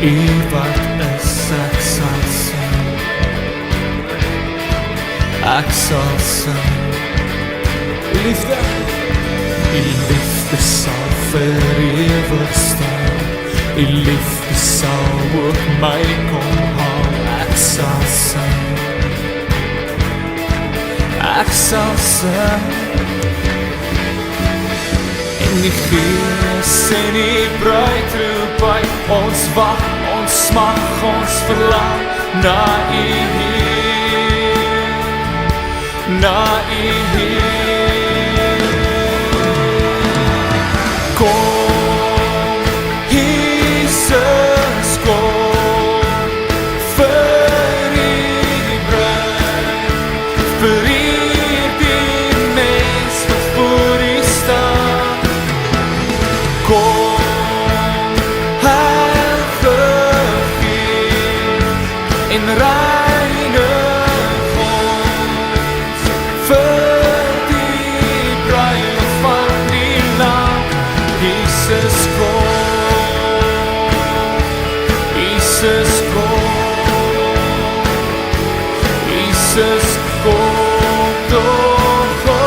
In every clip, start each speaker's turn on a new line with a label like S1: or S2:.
S1: ewig is, ek sal sing. Ek sal sing. Liefde, die liefde sal vir ewig staan. Die liefde sal ook my kom haal. Ek sal sing. Ek sal sing. En die gees en die bruid roep uit, ons wag, ons smag, ons verlang na U Heer, na U Heer. Kom, Jesus, kom, vir die bruid, vir die mens wat voor U staan. Kom, Heilige Gees, en reinig ons vir die bruiloft van die Lam. Jesus kom, Jesus kom, Jesus kom, kom, kom.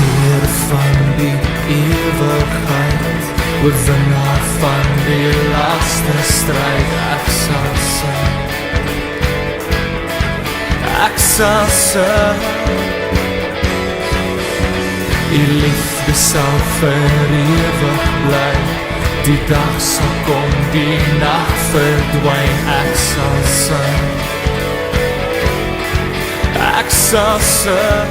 S1: Heer van die ewigheid, oorwinnaar van die laaste stryd, ek sal sing. Ek sal sing. Die liefde sal vir ewig bly, die dag sal kom, die nag verdwyn, ek sal sing. Ek sal sing.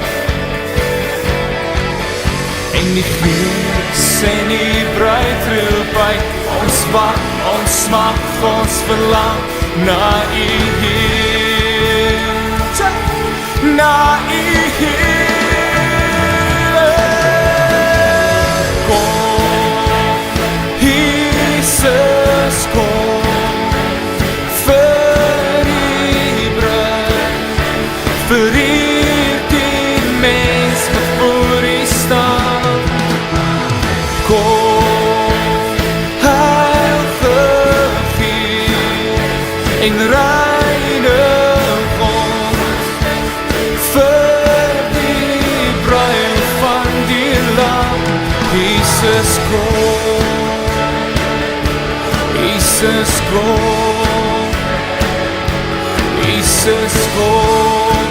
S1: En die gees en die bruid roep uit, ons wag, ons smag, ons verlang na U Heer, na U Heer. Kom, Jesus, kom, vir die bruid, vir die mens wat voor U staan. Kom, Heilige Gees, en reinig ons vir die bruiloft van die Lam. Jesus kom, Jesus kom, Jesus kom,